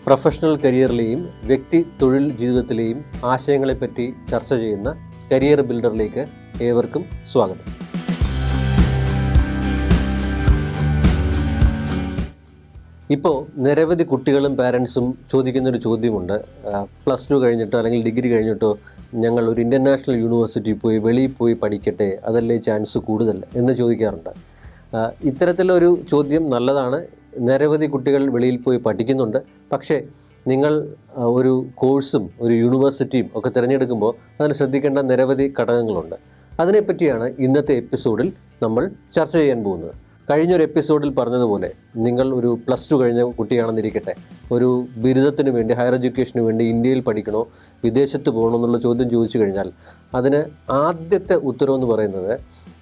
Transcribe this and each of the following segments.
Professional കരിയറിലെയും വ്യക്തി തൊഴിൽ ജീവിതത്തിലെയും ആശയങ്ങളെപ്പറ്റി ചർച്ച ചെയ്യുന്ന കരിയർ ബിൽഡറിലേക്ക് ഏവർക്കും സ്വാഗതം. ഇപ്പോൾ നിരവധി കുട്ടികളും പാരൻസും ചോദിക്കുന്നൊരു ചോദ്യമുണ്ട്. +2 കഴിഞ്ഞിട്ടോ അല്ലെങ്കിൽ ഡിഗ്രി കഴിഞ്ഞിട്ടോ ഞങ്ങൾ ഒരു ഇൻ്റർനാഷണൽ യൂണിവേഴ്സിറ്റി പോയി വെളിയിൽ പോയി പഠിക്കട്ടെ, അതല്ലേ ചാൻസ് കൂടുതൽ എന്ന് ചോദിക്കാറുണ്ട്. ഇത്തരത്തിലൊരു ചോദ്യം നല്ലതാണ്. നിരവധി കുട്ടികൾ വെളിയിൽ പോയി പഠിക്കുന്നുണ്ട്. പക്ഷേ നിങ്ങൾ ഒരു കോഴ്സും ഒരു യൂണിവേഴ്സിറ്റിയും ഒക്കെ തിരഞ്ഞെടുക്കുമ്പോൾ അതിന് ശ്രദ്ധിക്കേണ്ട നിരവധി ഘടകങ്ങളുണ്ട്. അതിനെപ്പറ്റിയാണ് ഇന്നത്തെ എപ്പിസോഡിൽ നമ്മൾ ചർച്ച ചെയ്യാൻ പോകുന്നത്. കഴിഞ്ഞൊരു എപ്പിസോഡിൽ പറഞ്ഞതുപോലെ നിങ്ങൾ ഒരു +2 കഴിഞ്ഞ കുട്ടിയാണെന്നിരിക്കട്ടെ, ഒരു ബിരുദത്തിന് വേണ്ടി, ഹയർ എഡ്യൂക്കേഷന് വേണ്ടി ഇന്ത്യയിൽ പഠിക്കണോ വിദേശത്ത് പോകണോ എന്നുള്ള ചോദ്യം ചോദിച്ചു കഴിഞ്ഞാൽ അതിന് ആദ്യത്തെ ഉത്തരവെന്ന് പറയുന്നത്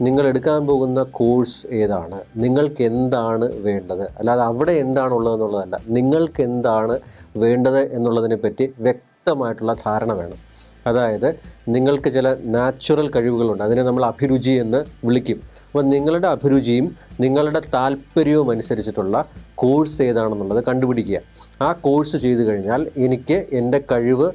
നിങ്ങൾ എടുക്കാൻ പോകുന്ന കോഴ്സ് ഏതാണ്, നിങ്ങൾക്ക് എന്താണ് വേണ്ടത്, അല്ലാതെ അവിടെ എന്താണുള്ളതെന്നുള്ളതല്ല. നിങ്ങൾക്ക് എന്താണ് വേണ്ടത് എന്നുള്ളതിനെ പറ്റി വ്യക്തമായിട്ടുള്ള ധാരണ വേണം. അതായത് നിങ്ങൾക്ക് ചില നാച്ചുറൽ കഴിവുകളുണ്ട്, അതിനെ നമ്മൾ അഭിരുചി എന്ന് വിളിക്കും. അപ്പോൾ നിങ്ങളുടെ അഭിരുചിയും നിങ്ങളുടെ താല്പര്യവും അനുസരിച്ചിട്ടുള്ള കോഴ്സ് ഏതാണെന്നുള്ളത് കണ്ടുപിടിക്കുക. ആ കോഴ്സ് ചെയ്തു കഴിഞ്ഞാൽ എനിക്ക് എൻ്റെ കഴിവ്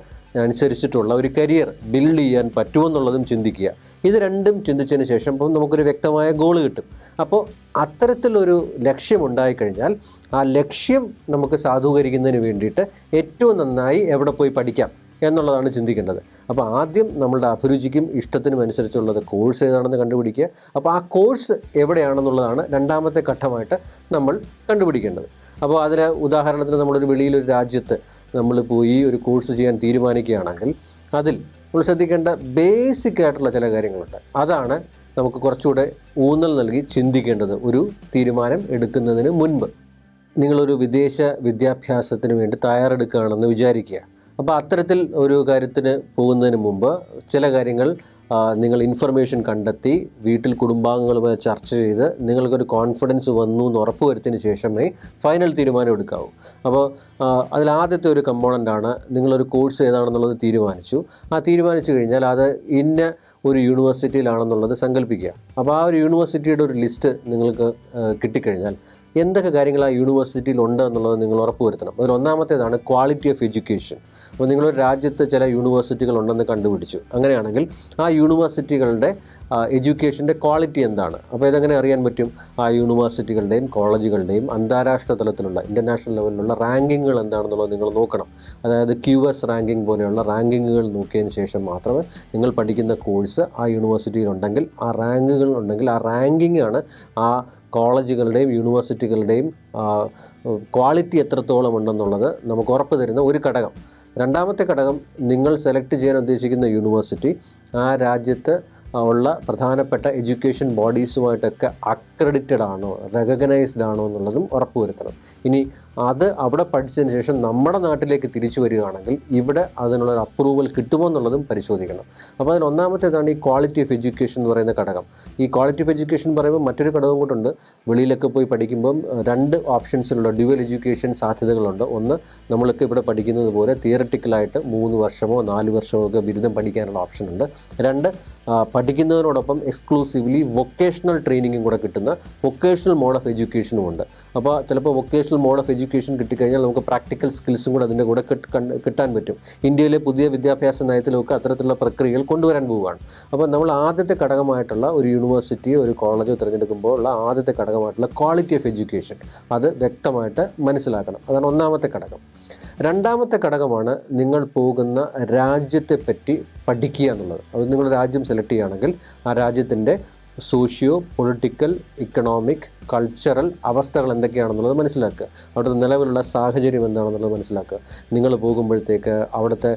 അനുസരിച്ചിട്ടുള്ള ഒരു കരിയർ ബിൽഡ് ചെയ്യാൻ പറ്റുമെന്നുള്ളതും ചിന്തിക്കുക. ഇത് രണ്ടും ചിന്തിച്ചതിന് ശേഷം ഇപ്പോൾ നമുക്കൊരു വ്യക്തമായ ഗോൾ കിട്ടും. അപ്പോൾ അത്തരത്തിലൊരു ലക്ഷ്യമുണ്ടായിക്കഴിഞ്ഞാൽ ആ ലക്ഷ്യം നമുക്ക് സാധൂകരിക്കുന്നതിന് വേണ്ടിയിട്ട് ഏറ്റവും നന്നായി എവിടെ പോയി പഠിക്കാം എന്നുള്ളതാണ് ചിന്തിക്കേണ്ടത്. അപ്പോൾ ആദ്യം നമ്മളുടെ അഭിരുചിക്കും ഇഷ്ടത്തിനും അനുസരിച്ചുള്ളത് കോഴ്സ് ഏതാണെന്ന് കണ്ടുപിടിക്കുക. അപ്പോൾ ആ കോഴ്സ് എവിടെയാണെന്നുള്ളതാണ് രണ്ടാമത്തെ ഘട്ടമായിട്ട് നമ്മൾ കണ്ടുപിടിക്കേണ്ടത്. അപ്പോൾ അതിന് ഉദാഹരണത്തിന് നമ്മളൊരു വെളിയിലൊരു രാജ്യത്ത് നമ്മൾ പോയി ഒരു കോഴ്സ് ചെയ്യാൻ തീരുമാനിക്കുകയാണെങ്കിൽ അതിൽ നമ്മൾ ശ്രദ്ധിക്കേണ്ട ബേസിക് ആയിട്ടുള്ള ചില കാര്യങ്ങളുണ്ട്. അതാണ് നമുക്ക് കുറച്ചുകൂടെ ഊന്നൽ നൽകി ചിന്തിക്കേണ്ടത് ഒരു തീരുമാനം എടുക്കുന്നതിന് മുൻപ്. നിങ്ങളൊരു വിദേശ വിദ്യാഭ്യാസത്തിന് വേണ്ടി തയ്യാറെടുക്കുകയാണെന്ന് വിചാരിക്കുക. അപ്പോൾ അത്തരത്തിൽ ഒരു കാര്യത്തിന് പോകുന്നതിന് മുമ്പ് ചില കാര്യങ്ങൾ നിങ്ങൾ ഇൻഫർമേഷൻ കണ്ടെത്തി വീട്ടിൽ കുടുംബാംഗങ്ങളുമായി ചർച്ച ചെയ്ത് നിങ്ങൾക്കൊരു കോൺഫിഡൻസ് വന്നു എന്ന് ഉറപ്പുവരുത്തിയതിന് ശേഷമേ ഫൈനൽ തീരുമാനം എടുക്കാവൂ. അപ്പോൾ അതിലാദ്യത്തെ ഒരു കമ്പോണൻ്റാണ് നിങ്ങളൊരു കോഴ്സ് ഏതാണെന്നുള്ളത് തീരുമാനിച്ചു. ആ തീരുമാനിച്ചു കഴിഞ്ഞാൽ അത് ഇന്ന ഒരു യൂണിവേഴ്സിറ്റിയിലാണെന്നുള്ളത് സങ്കല്പിക്കുക. അപ്പോൾ ആ ഒരു യൂണിവേഴ്സിറ്റിയുടെ ഒരു ലിസ്റ്റ് നിങ്ങൾക്ക് കിട്ടിക്കഴിഞ്ഞാൽ എന്തൊക്കെ കാര്യങ്ങൾ ആ യൂണിവേഴ്സിറ്റിയിൽ ഉണ്ട് എന്നുള്ളത് നിങ്ങൾ ഉറപ്പുവരുത്തണം. അതിൽ ഒന്നാമത്തേതാണ് ക്വാളിറ്റി ഓഫ് എഡ്യൂക്കേഷൻ. അപ്പോൾ നിങ്ങളൊരു രാജ്യത്ത് ചില യൂണിവേഴ്സിറ്റികൾ ഉണ്ടെന്ന് കണ്ടുപിടിച്ചു. അങ്ങനെയാണെങ്കിൽ ആ യൂണിവേഴ്സിറ്റികളുടെ എഡ്യൂക്കേഷൻ്റെ ക്വാളിറ്റി എന്താണ്? അപ്പോൾ ഇതെങ്ങനെ അറിയാൻ പറ്റും? ആ യൂണിവേഴ്സിറ്റികളുടെയും കോളേജുകളുടെയും അന്താരാഷ്ട്ര തലത്തിലുള്ള ഇൻ്റർനാഷണൽ ലെവലിലുള്ള റാങ്കിങ്ങുകൾ എന്താണെന്നുള്ളത് നിങ്ങൾ നോക്കണം. അതായത് QS റാങ്കിങ് പോലെയുള്ള റാങ്കിങ്ങുകൾ നോക്കിയതിന് ശേഷം മാത്രമേ നിങ്ങൾ പഠിക്കുന്ന കോഴ്സ് ആ യൂണിവേഴ്സിറ്റിയിലുണ്ടെങ്കിൽ, ആ റാങ്കുകൾ ഉണ്ടെങ്കിൽ ആ റാങ്കിങ് ആണ് ആ കോളേജുകളുടെയും യൂണിവേഴ്സിറ്റികളുടെയും ക്വാളിറ്റി എത്രത്തോളം ഉണ്ടെന്നുള്ളത് നമുക്ക് ഉറപ്പ് തരുന്ന ഒരു ഘടകം. രണ്ടാമത്തെ ഘടകം, നിങ്ങൾ സെലക്ട് ചെയ്യാൻ ഉദ്ദേശിക്കുന്ന യൂണിവേഴ്സിറ്റി ആ രാജ്യത്ത് ഉള്ള പ്രധാനപ്പെട്ട എഡ്യൂക്കേഷൻ ബോഡീസുമായിട്ടൊക്കെ അക്രഡിറ്റഡ് ആണോ, റെക്കഗ്നൈസ്ഡ് ആണോ എന്നുള്ളതും ഉറപ്പുവരുത്തണം. ഇനി അത് അവിടെ പഠിച്ചതിന് ശേഷം നമ്മുടെ നാട്ടിലേക്ക് തിരിച്ചു വരികയാണെങ്കിൽ ഇവിടെ അതിനുള്ളൊരു അപ്രൂവൽ കിട്ടുമോ എന്നുള്ളതും പരിശോധിക്കണം. അപ്പോൾ അതിൽ ഒന്നാമത്തേതാണ് ഈ ക്വാളിറ്റി ഓഫ് എഡ്യൂക്കേഷൻ എന്ന് പറയുന്ന ഘടകം. ഈ ക്വാളിറ്റി ഓഫ് എഡ്യൂക്കേഷൻ പറയുമ്പോൾ മറ്റൊരു ഘടകം കൊണ്ടുണ്ട്. വെളിയിലൊക്കെ പോയി പഠിക്കുമ്പം 2 ഓപ്ഷൻസിലുള്ള ഡ്യുവൽ എഡ്യൂക്കേഷൻ സാധ്യതകളുണ്ട്. ഒന്ന്, നമ്മൾക്ക് ഇവിടെ പഠിക്കുന്നത് പോലെ തിയററ്റിക്കലായിട്ട് 3 വർഷമോ 4 വർഷമോ ഒക്കെ ബിരുദം പഠിക്കാനുള്ള ഓപ്ഷനുണ്ട്. 2, പഠിക്കുന്നതിനോടൊപ്പം എക്സ്ക്ലൂസീവ്ലി വൊക്കേഷണൽ ട്രെയിനിങ്ങും കൂടെ കിട്ടുന്ന വൊക്കേഷണൽ മോഡ് ഓഫ് എഡ്യൂക്കേഷനും ഉണ്ട്. അപ്പോൾ ചിലപ്പോൾ വൊക്കേഷണൽ മോഡ് ഓഫ് എഡ്യൂക്കേഷൻ കിട്ടിക്കഴിഞ്ഞാൽ നമുക്ക് പ്രാക്ടിക്കൽ സ്കിൽസും കൂടെ അതിൻ്റെ കൂടെ കിട്ടാൻ പറ്റും. ഇന്ത്യയിലെ പുതിയ വിദ്യാഭ്യാസ നയത്തിലൊക്കെ അത്തരത്തിലുള്ള പ്രക്രിയകൾ കൊണ്ടുവരാൻ പോവുകയാണ്. അപ്പോൾ നമ്മൾ ആദ്യത്തെ ഘടകമായിട്ടുള്ള ഒരു യൂണിവേഴ്സിറ്റിയോ ഒരു കോളേജോ തിരഞ്ഞെടുക്കുമ്പോൾ ഉള്ള ആദ്യത്തെ ഘടകമായിട്ടുള്ള ക്വാളിറ്റി ഓഫ് എഡ്യൂക്കേഷൻ അത് വ്യക്തമായിട്ട് മനസ്സിലാക്കണം. അതാണ് ഒന്നാമത്തെ ഘടകം. രണ്ടാമത്തെ ഘടകമാണ് നിങ്ങൾ പോകുന്ന രാജ്യത്തെ പറ്റി പഠിക്കുക എന്നുള്ളത്. അത് നിങ്ങൾ രാജ്യം സെലക്ട് ചെയ്യുകയാണെങ്കിൽ ആ രാജ്യത്തിൻ്റെ സോഷ്യോ പൊളിറ്റിക്കൽ, ഇക്കണോമിക്, കൾച്ചറൽ അവസ്ഥകൾ എന്തൊക്കെയാണെന്നുള്ളത് മനസ്സിലാക്കുക. അവിടുത്തെ നിലവിലുള്ള സാഹചര്യം എന്താണെന്നുള്ളത് മനസ്സിലാക്കുക. നിങ്ങൾ പോകുമ്പോഴത്തേക്ക് അവിടുത്തെ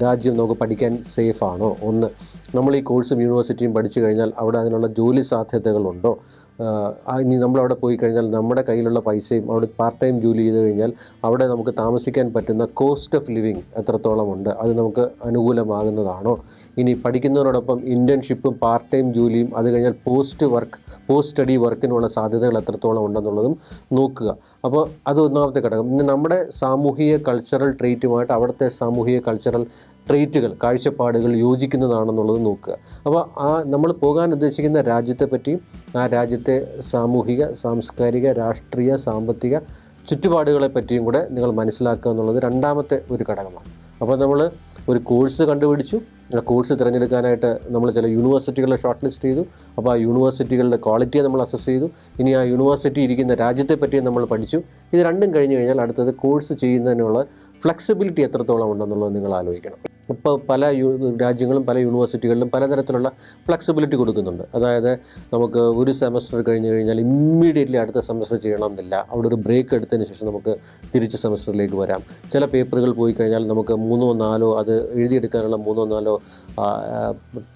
രാജ്യം നമുക്ക് പഠിക്കാൻ സേഫാണോ? ഒന്ന്, നമ്മൾ ഈ കോഴ്സും യൂണിവേഴ്സിറ്റിയും പഠിച്ചു കഴിഞ്ഞാൽ അവിടെ അതിനുള്ള ജോലി സാധ്യതകളുണ്ടോ? ഇനി നമ്മളവിടെ പോയി കഴിഞ്ഞാൽ നമ്മുടെ കയ്യിലുള്ള പൈസയും അവിടെ പാർട്ട് ടൈം ജോലി ചെയ്ത് കഴിഞ്ഞാൽ അവിടെ നമുക്ക് താമസിക്കാൻ പറ്റുന്ന കോസ്റ്റ് ഓഫ് ലിവിങ് എത്രത്തോളം ഉണ്ട്, അത് നമുക്ക് അനുകൂലമാകുന്നതാണോ? ഇനി പഠിക്കുന്നതിനോടൊപ്പം ഇൻറ്റേൺഷിപ്പും പാർട്ട് ടൈം ജോലിയും അത് കഴിഞ്ഞാൽ പോസ്റ്റ് സ്റ്റഡി വർക്കിനുള്ള സാധ്യതകൾ എത്രത്തോളം ഉണ്ടെന്നുള്ളതും നോക്കുക. അപ്പോൾ അത് ഒന്നാമത്തെ ഘടകം. ഇനി നമ്മുടെ സാമൂഹിക കൾച്ചറൽ ട്രീറ്റുമായിട്ട് അവിടുത്തെ സാമൂഹിക കൾച്ചറൽ ട്രീറ്റുകൾ, കാഴ്ചപ്പാടുകൾ യോജിക്കുന്നതാണെന്നുള്ളത് നോക്കുക. അപ്പോൾ നമ്മൾ പോകാൻ ഉദ്ദേശിക്കുന്ന രാജ്യത്തെപ്പറ്റിയും ആ രാജ്യത്തെ സാമൂഹിക, സാംസ്കാരിക, രാഷ്ട്രീയ, സാമ്പത്തിക ചുറ്റുപാടുകളെ പറ്റിയും കൂടെ നിങ്ങൾ മനസ്സിലാക്കുക എന്നുള്ളത് രണ്ടാമത്തെ ഒരു ഘടകമാണ്. അപ്പോൾ നമ്മൾ ഒരു കോഴ്സ് കണ്ടുപിടിച്ചു, ആ കോഴ്സ് തിരഞ്ഞെടുക്കാനായിട്ട് നമ്മൾ ചില യൂണിവേഴ്സിറ്റികളെ ഷോർട്ട് ലിസ്റ്റ് ചെയ്തു. അപ്പോൾ ആ യൂണിവേഴ്സിറ്റികളുടെ ക്വാളിറ്റിയെ നമ്മൾ അസസ് ചെയ്തു. ഇനി ആ യൂണിവേഴ്സിറ്റി ഇരിക്കുന്ന രാജ്യത്തെ പറ്റിയും നമ്മൾ പഠിച്ചു. ഇത് രണ്ടും കഴിഞ്ഞ് കഴിഞ്ഞാൽ അടുത്തത് കോഴ്സ് ചെയ്യുന്നതിനുള്ള ഫ്ലെക്സിബിലിറ്റി എത്രത്തോളം ഉണ്ടെന്നുള്ളത് നിങ്ങൾ ആലോചിക്കണം. ഇപ്പോൾ പല രാജ്യങ്ങളും പല യൂണിവേഴ്സിറ്റികളിലും പലതരത്തിലുള്ള ഫ്ലെക്സിബിലിറ്റി കൊടുക്കുന്നുണ്ട്. അതായത് നമുക്ക് ഒരു സെമസ്റ്റർ കഴിഞ്ഞ് കഴിഞ്ഞാൽ ഇമ്മീഡിയറ്റ്ലി അടുത്ത സെമസ്റ്റർ ചെയ്യണമെന്നില്ല. അവിടെ ഒരു ബ്രേക്ക് എടുത്തതിന് ശേഷം നമുക്ക് തിരിച്ച് സെമസ്റ്ററിലേക്ക് വരാം. ചില പേപ്പറുകൾ പോയി കഴിഞ്ഞാൽ നമുക്ക് 3-4 അത് എഴുതിയെടുക്കാനുള്ള 3-4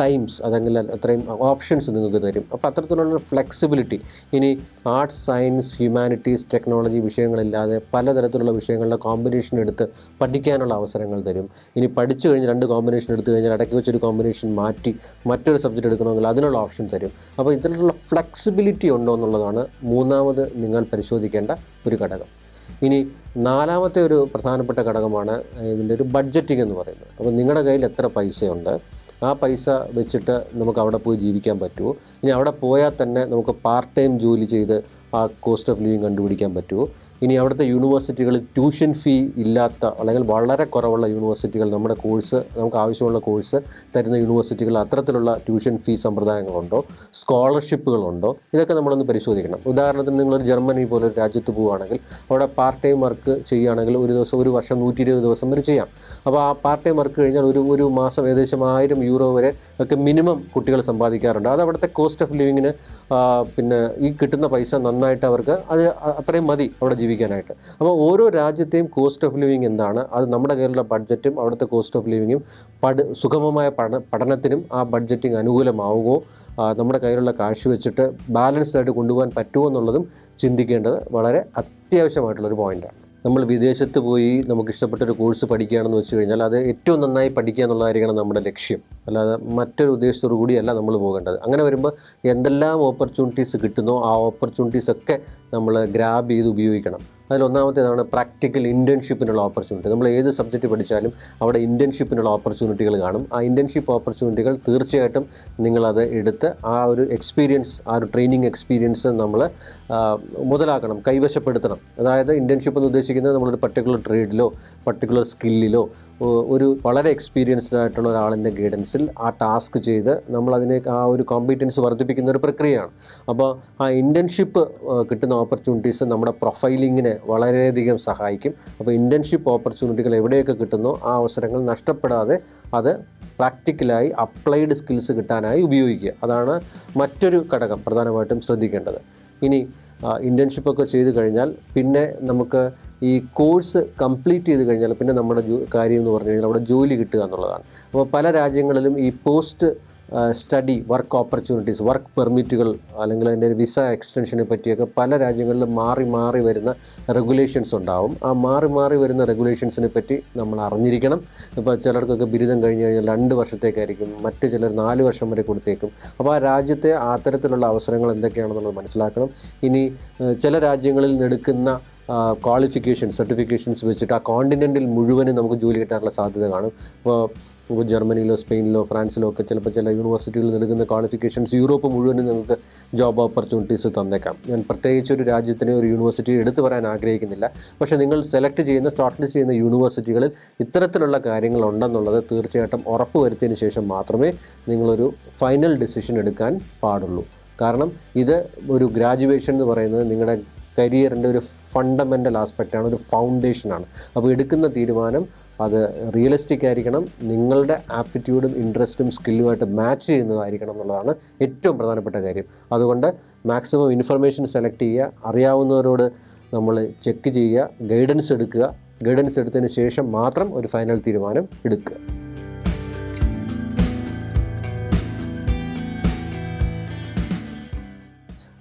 ടൈംസ് അതെങ്കിൽ അത്രയും ഓപ്ഷൻസ് നിങ്ങൾക്ക് തരും. അപ്പോൾ അത്തരത്തിലുള്ള ഫ്ലെക്സിബിലിറ്റി ഇനി ആർട്സ്, സയൻസ്, ഹ്യൂമാനിറ്റീസ്, ടെക്നോളജി വിഷയങ്ങളില്ലാതെ പലതരത്തിലുള്ള വിഷയങ്ങളുടെ കോമ്പിനേഷൻ എടുത്ത് പഠിക്കാനുള്ള അവസരങ്ങൾ തരും. ഇനി പഠിച്ചു കഴിഞ്ഞ് 2 കോമ്പിനേഷൻ എടുത്തു കഴിഞ്ഞാൽ ഇടയ്ക്ക് വെച്ചൊരു കോമ്പിനേഷൻ മാറ്റി മറ്റൊരു സബ്ജക്റ്റ് എടുക്കണമെങ്കിൽ അതിനുള്ള ഓപ്ഷൻ തരും. അപ്പോൾ ഇത്തരത്തിലുള്ള ഫ്ലെക്സിബിലിറ്റി ഉണ്ടോ എന്നുള്ളതാണ് മൂന്നാമത് നിങ്ങൾ പരിശോധിക്കേണ്ട ഒരു ഘടകം. ഇനി നാലാമത്തെ ഒരു പ്രധാനപ്പെട്ട ഘടകമാണ് ഇതിൻ്റെ ഒരു ബഡ്ജറ്റിംഗ് എന്ന് പറയുന്നത്. അപ്പോൾ നിങ്ങളുടെ കയ്യിൽ എത്ര പൈസയുണ്ട്, ആ പൈസ വെച്ചിട്ട് നമുക്ക് അവിടെ പോയി ജീവിക്കാൻ പറ്റുമോ, ഇനി അവിടെ പോയാൽ തന്നെ നമുക്ക് പാർട്ട് ടൈം ജോലി ചെയ്ത് ആ കോസ്റ്റ് ഓഫ് ലിവിങ് കണ്ടുപിടിക്കാൻ പറ്റുമോ, ഇനി അവിടുത്തെ യൂണിവേഴ്സിറ്റികളിൽ ട്യൂഷൻ ഫീ ഇല്ലാത്ത അല്ലെങ്കിൽ വളരെ കുറവുള്ള യൂണിവേഴ്സിറ്റികൾ നമ്മുടെ കോഴ്സ് നമുക്ക് ആവശ്യമുള്ള കോഴ്സ് തരുന്ന യൂണിവേഴ്സിറ്റികൾ അത്തരത്തിലുള്ള ട്യൂഷൻ ഫീ സമ്പ്രദായങ്ങളുണ്ടോ, സ്കോളർഷിപ്പുകളുണ്ടോ, ഇതൊക്കെ നമ്മളൊന്ന് പരിശോധിക്കണം. ഉദാഹരണത്തിന് നിങ്ങളൊരു ജർമ്മനി പോലൊരു രാജ്യത്ത് പോവുകയാണെങ്കിൽ അവിടെ പാർട്ട് ടൈം വർക്ക് ചെയ്യുകയാണെങ്കിൽ ഒരു വർഷം 120 ദിവസം വരെ ചെയ്യാം. അപ്പോൾ ആ പാർട്ട് ടൈം വർക്ക് കഴിഞ്ഞാൽ ഒരു മാസം ഏകദേശം 1000 യൂറോ വരെ ഒക്കെ മിനിമം കുട്ടികൾ സമ്പാദിക്കാറുണ്ട്. അത് അവിടുത്തെ കോസ്റ്റ് ഓഫ് ലിവിങ്ങിന് പിന്നെ ഈ കിട്ടുന്ന പൈസ നന്നായിട്ട് അവർക്ക് അത് അത്രയും മതി അവിടെ ജീവിക്കാനായിട്ട്. അപ്പോൾ ഓരോ രാജ്യത്തെയും കോസ്റ്റ് ഓഫ് ലിവിങ് എന്താണ്, അത് നമ്മുടെ കയ്യിലുള്ള ബഡ്ജറ്റും അവിടുത്തെ കോസ്റ്റ് ഓഫ് ലിവിങ്ങും സുഗമമായ പഠനത്തിനും ആ ബഡ്ജറ്റിംഗ് അനുകൂലമാവുമോ, നമ്മുടെ കയ്യിലുള്ള കാശ് വെച്ചിട്ട് ബാലൻസ്ഡ് ആയിട്ട് കൊണ്ടുപോകാൻ പറ്റുമോ എന്നുള്ളതും ചിന്തിക്കേണ്ടത് വളരെ അത്യാവശ്യമായിട്ടുള്ളൊരു പോയിൻ്റാണ്. നമ്മൾ വിദേശത്ത് പോയി നമുക്ക് ഇഷ്ടപ്പെട്ടൊരു കോഴ്സ് പഠിക്കുകയാണെന്ന് വെച്ച് കഴിഞ്ഞാൽ അത് ഏറ്റവും നന്നായി പഠിക്കുക എന്നുള്ളതായിരിക്കണം നമ്മുടെ ലക്ഷ്യം. അല്ലാതെ മറ്റൊരു ഉദ്ദേശത്തോടു കൂടിയല്ല നമ്മൾ പോകേണ്ടത്. അങ്ങനെ വരുമ്പോൾ എന്തെല്ലാം ഓപ്പർച്യൂണിറ്റീസ് കിട്ടുന്നോ ആ ഓപ്പർച്യൂണിറ്റീസൊക്കെ നമ്മൾ ഗ്രാബ് ചെയ്ത് ഉപയോഗിക്കണം. അതിലൊന്നാമത്തേതാണ് പ്രാക്ടിക്കൽ ഇൻറ്റേൺഷിപ്പിനുള്ള ഓപ്പർച്യൂണിറ്റി. നമ്മൾ ഏത് സബ്ജക്റ്റ് പഠിച്ചാലും അവിടെ ഇൻറ്റേൺഷിപ്പിനുള്ള ഓപ്പർച്യൂണിറ്റികൾ കാണും. ആ ഇൻറ്റേൺഷിപ്പ് ഓപ്പർച്യൂണിറ്റികൾ തീർച്ചയായിട്ടും നിങ്ങളത് എടുത്ത് ആ ഒരു എക്സ്പീരിയൻസ്, ആ ഒരു ട്രെയിനിങ് എക്സ്പീരിയൻസ് നമ്മൾ മുതലാക്കണം, കൈവശപ്പെടുത്തണം. അതായത് ഇൻറ്റേൺഷിപ്പ് എന്ന് ഉദ്ദേശിക്കുന്നത് നമ്മളൊരു പർട്ടിക്കുലർ ട്രേഡിലോ പർട്ടിക്കുലർ സ്കില്ലിലോ ഒരു വളരെ എക്സ്പീരിയൻസ്ഡ് ആയിട്ടുള്ള ഒരാളിൻ്റെ ഗൈഡൻസിൽ ആ ടാസ്ക് ചെയ്ത് നമ്മളതിനെ ആ ഒരു കോമ്പീറ്റൻസ് വർദ്ധിപ്പിക്കുന്ന ഒരു പ്രക്രിയയാണ്. അപ്പോൾ ആ ഇൻറ്റേൺഷിപ്പ് കിട്ടുന്ന ഓപ്പർച്യൂണിറ്റീസ് നമ്മുടെ പ്രൊഫൈലിങ്ങിനെ വളരെയധികം സഹായിക്കും. അപ്പോൾ ഇൻറ്റേൺഷിപ്പ് ഓപ്പർച്യൂണിറ്റികൾ എവിടെയൊക്കെ കിട്ടുന്നോ ആ അവസരങ്ങൾ നഷ്ടപ്പെടാതെ അത് പ്രാക്ടിക്കലായി അപ്ലൈഡ് സ്കിൽസ് കിട്ടാനായി ഉപയോഗിക്കുക. അതാണ് മറ്റൊരു ഘടകം പ്രധാനമായിട്ടും ശ്രദ്ധിക്കേണ്ടത്. ഇനി ഇൻറ്റേൺഷിപ്പൊക്കെ ചെയ്ത് കഴിഞ്ഞാൽ പിന്നെ നമുക്ക് ഈ കോഴ്സ് കംപ്ലീറ്റ് ചെയ്ത് കഴിഞ്ഞാൽ പിന്നെ നമ്മുടെ കാര്യം എന്ന് പറഞ്ഞു കഴിഞ്ഞാൽ അവിടെ ജോലി കിട്ടുക എന്നുള്ളതാണ്. അപ്പോൾ പല രാജ്യങ്ങളിലും ഈ post study work opportunities, work പെർമിറ്റുകൾ അല്ലെങ്കിൽ അതിൻ്റെ വിസ എക്സ്റ്റൻഷനെ പറ്റിയൊക്കെ പല രാജ്യങ്ങളിലും മാറി മാറി വരുന്ന റെഗുലേഷൻസ് ഉണ്ടാവും. ആ മാറി മാറി വരുന്ന റെഗുലേഷൻസിനെ പറ്റി നമ്മൾ അറിഞ്ഞിരിക്കണം. ഇപ്പോൾ ചിലർക്കൊക്കെ ബിരുദം കഴിഞ്ഞ് കഴിഞ്ഞാൽ 2 വർഷത്തേക്കായിരിക്കും, മറ്റ് ചിലർ 4 വർഷം വരെ കൊടുത്തേക്കും. അപ്പോൾ ആ രാജ്യത്തെ അത്തരത്തിലുള്ള അവസരങ്ങൾ എന്തൊക്കെയാണെന്നുള്ളത് മനസ്സിലാക്കണം. ഇനി ചില രാജ്യങ്ങളിൽ എടുക്കുന്ന ക്വാളിഫിക്കേഷൻ സർട്ടിഫിക്കേഷൻസ് വെച്ചിട്ട് ആ കോണ്ടിനെൻറ്റിൽ മുഴുവനും നമുക്ക് ജോലി കിട്ടാനുള്ള സാധ്യത കാണും. ഇപ്പോൾ ജർമ്മനിയിലോ സ്പെയിനിലോ ഫ്രാൻസിലോ ഒക്കെ ചിലപ്പോൾ ചില യൂണിവേഴ്സിറ്റികളിൽ എടുക്കുന്ന ക്വാളിഫിക്കേഷൻസ് യൂറോപ്പ് മുഴുവനും നമുക്ക് ജോബ് ഓപ്പർച്യൂണിറ്റീസ് തന്നേക്കാം. ഞാൻ പ്രത്യേകിച്ച് ഒരു രാജ്യത്തിനെ ഒരു യൂണിവേഴ്സിറ്റി എടുത്തു പറയാൻ ആഗ്രഹിക്കുന്നില്ല. പക്ഷേ നിങ്ങൾ സെലക്ട് ചെയ്യുന്ന ഷോർട്ട് ലിസ്റ്റ് ചെയ്യുന്ന യൂണിവേഴ്സിറ്റികളിൽ ഇത്തരത്തിലുള്ള കാര്യങ്ങളുണ്ടെന്നുള്ളത് തീർച്ചയായിട്ടും ഉറപ്പ് വരുത്തിയതിന് ശേഷം മാത്രമേ നിങ്ങളൊരു ഫൈനൽ ഡിസിഷൻ എടുക്കാൻ പാടുള്ളൂ. കാരണം ഇത് ഒരു ഗ്രാജുവേഷൻ എന്ന് പറയുന്നത് നിങ്ങളുടെ കരിയറിൻ്റെ ഒരു ഫണ്ടമെൻ്റൽ ആസ്പെക്റ്റാണ്, ഒരു ഫൗണ്ടേഷനാണ്. അപ്പോൾ എടുക്കുന്ന തീരുമാനം അത് റിയലിസ്റ്റിക് ആയിരിക്കണം, നിങ്ങളുടെ ആപ്റ്റിറ്റ്യൂഡും ഇൻട്രസ്റ്റും സ്കില്ലുമായിട്ട് മാച്ച് ചെയ്യുന്നതായിരിക്കണം എന്നുള്ളതാണ് ഏറ്റവും പ്രധാനപ്പെട്ട കാര്യം. അതുകൊണ്ട് മാക്സിമം ഇൻഫർമേഷൻ സെലക്ട് ചെയ്യുക, അറിയാവുന്നവരോട് നമ്മൾ ചെക്ക് ചെയ്യുക, ഗൈഡൻസ് എടുക്കുക. ഗൈഡൻസ് എടുത്തതിന് ശേഷം മാത്രം ഒരു ഫൈനൽ തീരുമാനം എടുക്കുക.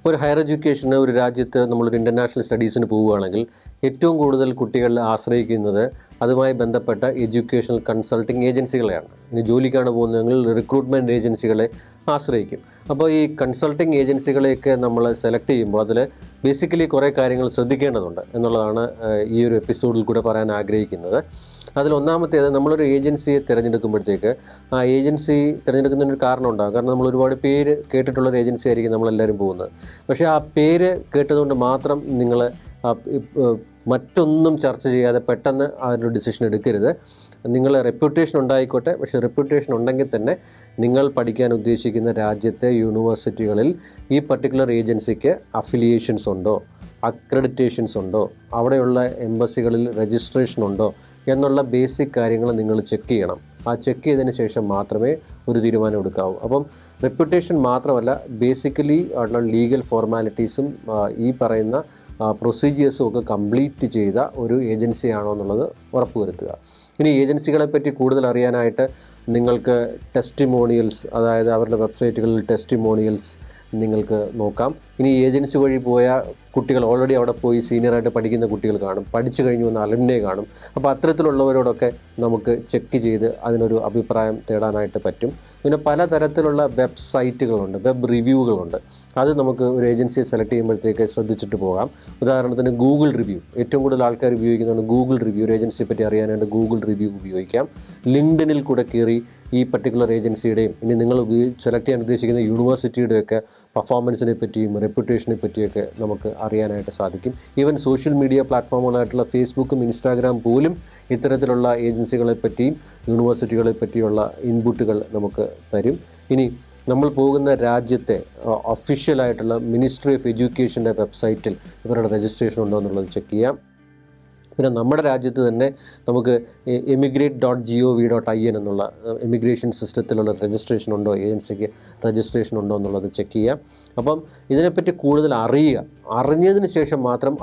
ഒരു ഹയർ എഡ്യൂക്കേഷന് ഒരു രാജ്യത്ത് നമ്മളൊരു ഇൻ്റർനാഷണൽ സ്റ്റഡീസിന് പോവുകയാണെങ്കിൽ ഏറ്റവും കൂടുതൽ കുട്ടികൾ ആശ്രയിക്കുന്നത് അതുമായി ബന്ധപ്പെട്ട എഡ്യൂക്കേഷണൽ കൺസൾട്ടിങ് ഏജൻസികളെയാണ്. ഇനി ജോലിക്കാണ് പോകുന്നതെങ്കിൽ റിക്രൂട്ട്മെൻറ്റ് ഏജൻസികളെ ആശ്രയിക്കും. അപ്പോൾ ഈ കൺസൾട്ടിങ് ഏജൻസികളെയൊക്കെ നമ്മൾ സെലക്ട് ചെയ്യുമ്പോൾ അതിൽ ബേസിക്കലി കുറേ കാര്യങ്ങൾ ശ്രദ്ധിക്കേണ്ടതുണ്ട് എന്നുള്ളതാണ് ഈ ഒരു എപ്പിസോഡിൽ കൂടെ പറയാൻ ആഗ്രഹിക്കുന്നത്. അതിലൊന്നാമത്തേത്, നമ്മളൊരു ഏജൻസിയെ തിരഞ്ഞെടുക്കുമ്പോഴത്തേക്ക് ആ ഏജൻസി തിരഞ്ഞെടുക്കുന്നതിനൊരു കാരണം ഉണ്ടാകും. കാരണം നമ്മൾ ഒരുപാട് പേര് കേട്ടിട്ടുള്ളൊരു ഏജൻസി ആയിരിക്കും നമ്മളെല്ലാവരും പോകുന്നത്. പക്ഷേ ആ പേര് കേട്ടതുകൊണ്ട് മാത്രം നിങ്ങൾ മറ്റൊന്നും ചർച്ച ചെയ്യാതെ പെട്ടെന്ന് ആ ഒരു ഡിസിഷൻ എടുക്കരുത്. നിങ്ങൾ റെപ്യൂട്ടേഷൻ ഉണ്ടായിക്കോട്ടെ, പക്ഷേ റെപ്യൂട്ടേഷൻ ഉണ്ടെങ്കിൽ തന്നെ നിങ്ങൾ പഠിക്കാൻ ഉദ്ദേശിക്കുന്ന രാജ്യത്തെ യൂണിവേഴ്സിറ്റികളിൽ ഈ പർട്ടിക്കുലർ ഏജൻസിക്ക് അഫിലിയേഷൻസ് ഉണ്ടോ, അക്രഡിറ്റേഷൻസ് ഉണ്ടോ, അവിടെയുള്ള എംബസികളിൽ രജിസ്ട്രേഷൻ ഉണ്ടോ എന്നുള്ള ബേസിക് കാര്യങ്ങൾ നിങ്ങൾ ചെക്ക് ചെയ്യണം. ആ ചെക്ക് ചെയ്തതിന് ശേഷം മാത്രമേ ഒരു തീരുമാനം എടുക്കാവൂ. അപ്പം റെപ്യൂട്ടേഷൻ മാത്രമല്ല, ബേസിക്കലി ഉള്ള ലീഗൽ ഫോർമാലിറ്റീസും ഈ പറയുന്ന പ്രൊസീജിയേഴ്സും ഒക്കെ കംപ്ലീറ്റ് ചെയ്ത ഒരു ഏജൻസിയാണോ എന്നുള്ളത് ഉറപ്പുവരുത്തുക. ഇനി ഏജൻസികളെ പറ്റി കൂടുതൽ അറിയാനായിട്ട് നിങ്ങൾക്ക് ടെസ്റ്റിമോണിയൽസ്, അതായത് അവരുടെ വെബ്സൈറ്റുകളിൽ ടെസ്റ്റിമോണിയൽസ് നിങ്ങൾക്ക് നോക്കാം. ഇനി ഏജൻസി വഴി പോയ കുട്ടികൾ, ഓൾറെഡി അവിടെ പോയി സീനിയറായിട്ട് പഠിക്കുന്ന കുട്ടികൾ കാണും, പഠിച്ചു കഴിഞ്ഞു വന്ന അലുമിനെ കാണും. അപ്പോൾ അത്തരത്തിലുള്ളവരോടൊക്കെ നമുക്ക് ചെക്ക് ചെയ്ത് അതിനൊരു അഭിപ്രായം തേടാനായിട്ട് പറ്റും. പിന്നെ പലതരത്തിലുള്ള വെബ്സൈറ്റുകളുണ്ട്, വെബ് റിവ്യൂകളുണ്ട്. അത് നമുക്ക് ഒരു ഏജൻസിയെ സെലക്ട് ചെയ്യുമ്പോഴത്തേക്ക് ശ്രദ്ധിച്ചിട്ട് പോകാം. ഉദാഹരണത്തിന് ഗൂഗിൾ റിവ്യൂ, ഏറ്റവും കൂടുതൽ ആൾക്കാർ ഉപയോഗിക്കുന്നതാണ് ഗൂഗിൾ റിവ്യൂ. ഒരു ഏജൻസിയെ പറ്റി അറിയാനായിട്ട് ഗൂഗിൾ റിവ്യൂ ഉപയോഗിക്കാം. ലിങ്ക്ഡിനിൽ കൂടെ കയറി ഈ പർട്ടിക്കുലർ ഏജൻസിയുടെയും ഇനി നിങ്ങൾ സെലക്ട് ചെയ്യാൻ ഉദ്ദേശിക്കുന്ന യൂണിവേഴ്സിറ്റിയുടെയൊക്കെ പെർഫോമൻസിനെ പറ്റിയും റെപ്യൂട്ടേഷനെ പറ്റിയൊക്കെ നമുക്ക് അറിയാനായിട്ട് സാധിക്കും. ഈവൻ സോഷ്യൽ മീഡിയ പ്ലാറ്റ്ഫോമുകളായിട്ടുള്ള ഫേസ്ബുക്കും ഇൻസ്റ്റാഗ്രാം പോലും ഇത്തരത്തിലുള്ള ഏജൻസികളെ പറ്റിയും യൂണിവേഴ്സിറ്റികളെ പറ്റിയുള്ള ഇൻപുട്ടുകൾ നമുക്ക് തരും. ഇനി നമ്മൾ പോകുന്ന രാജ്യത്തെ ഒഫീഷ്യലായിട്ടുള്ള മിനിസ്ട്രി ഓഫ് എഡ്യൂക്കേഷൻ്റെ വെബ്സൈറ്റിൽ ഇവരുടെ രജിസ്ട്രേഷൻ ഉണ്ടോ എന്നുള്ളത് ചെക്ക് ചെയ്യാം. പിന്നെ നമ്മുടെ രാജ്യത്ത് തന്നെ നമുക്ക് emigrate.gov.in എന്നുള്ള ഇമിഗ്രേഷൻ സിസ്റ്റത്തിലുള്ള രജിസ്ട്രേഷൻ ഉണ്ടോ, ഏജൻസിക്ക് രജിസ്ട്രേഷൻ ഉണ്ടോ എന്നുള്ളത് ചെക്ക് ചെയ്യാം. അപ്പം ഇതിനെപ്പറ്റി കൂടുതൽ അറിഞ്ഞതിന് ശേഷം മാത്രം